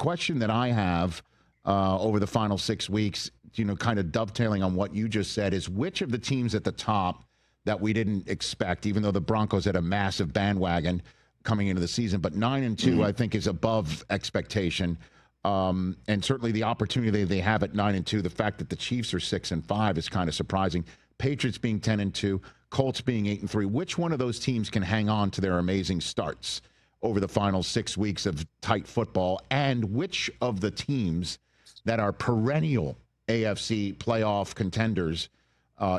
question that I have over the final 6 weeks, kind of dovetailing on what you just said, is which of the teams at the top that we didn't expect, even though the Broncos had a massive bandwagon coming into the season, but 9-2, I think, is above expectation. And certainly the opportunity they have at 9-2, the fact that the Chiefs are 6-5 is kind of surprising. Patriots being 10-2, Colts being 8-3. Which one of those teams can hang on to their amazing starts over the final 6 weeks of tight football? And which of the teams that are perennial AFC playoff contenders,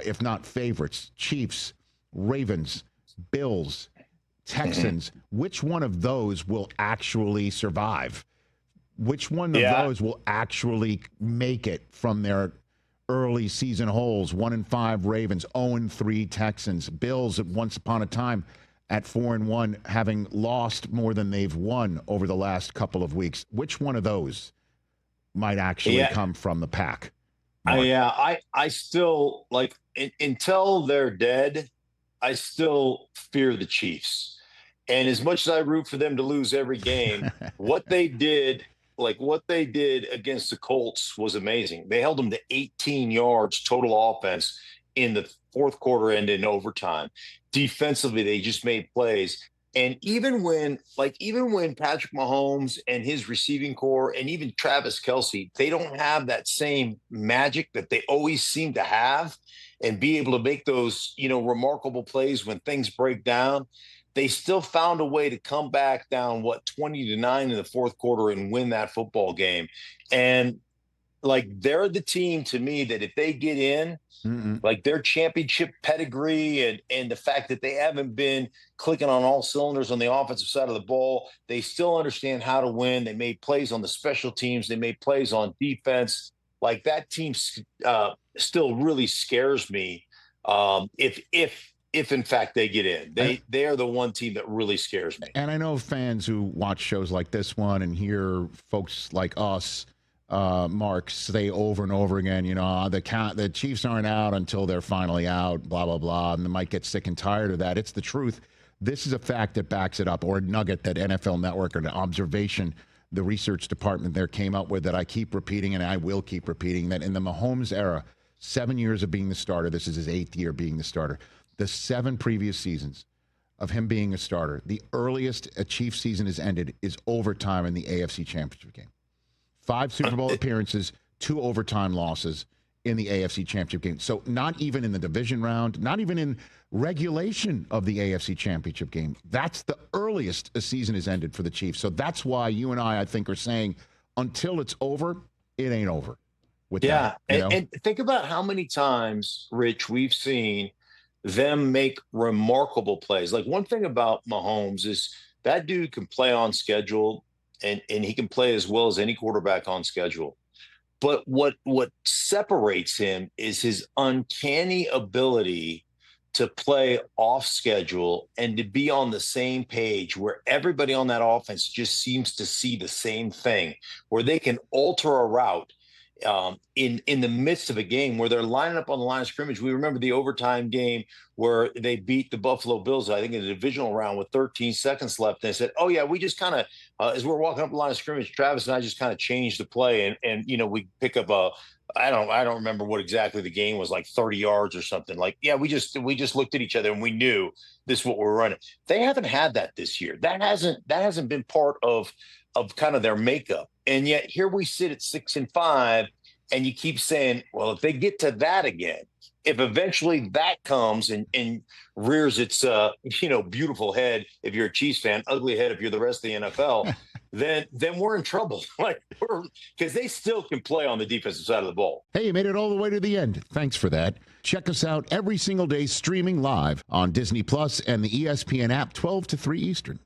if not favorites, Chiefs, Ravens, Bills, Texans, which one of those will actually survive? Which one of those will actually make it from their early season holes? 1-5 Ravens, 0-3 Texans, Bills at once upon a time at 4-1, having lost more than they've won over the last couple of weeks. Which one of those might actually come from the pack? I still, until they're dead, I still fear the Chiefs. And as much as I root for them to lose every game, what they did against the Colts was amazing. They held them to 18 yards total offense in the fourth quarter and in overtime. Defensively, they just made plays. And even when Patrick Mahomes and his receiving core and even Travis Kelce, they don't have that same magic that they always seem to have and be able to make those, remarkable plays when things break down. They still found a way to come back down, 20-9 in the fourth quarter and win that football game. And they're the team to me that if they get in, their championship pedigree and the fact that they haven't been clicking on all cylinders on the offensive side of the ball, they still understand how to win. They made plays on the special teams. They made plays on defense. That team still really scares me. If in fact they get in, they are the one team that really scares me. And I know fans who watch shows like this one and hear folks like us, Mark, say over and over again, the Chiefs aren't out until they're finally out, blah, blah, blah, and they might get sick and tired of that. It's the truth. This is a fact that backs it up, or a nugget that NFL Network, or an observation the research department there came up with, that I keep repeating, and I will keep repeating, that in the Mahomes era, 7 years of being the starter, this is his 8th year being the starter, the 7 previous seasons of him being a starter, the earliest a Chiefs season has ended is overtime in the AFC Championship game. 5 Super Bowl appearances, 2 overtime losses in the AFC Championship game. So not even in the division round, not even in regulation of the AFC Championship game. That's the earliest a season has ended for the Chiefs. So that's why you and I think, are saying until it's over, it ain't over. And think about how many times, Rich, we've seen them make remarkable plays. One thing about Mahomes is that dude can play on schedule, and he can play as well as any quarterback on schedule. But what separates him is his uncanny ability to play off schedule and to be on the same page, where everybody on that offense just seems to see the same thing, where they can alter a route in the midst of a game where they're lining up on the line of scrimmage. We remember the overtime game where they beat the Buffalo Bills, I think, in the divisional round with 13 seconds left. And they said, oh, yeah, we just kind of, as we're walking up the line of scrimmage, Travis and I just kind of changed the play. And we pick up I don't remember what exactly the game was, 30 yards or something. We just looked at each other and we knew this is what we're running. They haven't had that this year. That hasn't been part of kind of their makeup. And yet here we sit at 6-5, and you keep saying, well, if they get to that again, if eventually that comes and rears its beautiful head, if you're a Chiefs fan, ugly head if you're the rest of the NFL, then we're in trouble. Because they still can play on the defensive side of the ball. Hey, you made it all the way to the end. Thanks for that. Check us out every single day streaming live on Disney Plus and the ESPN app, 12 to 3 Eastern.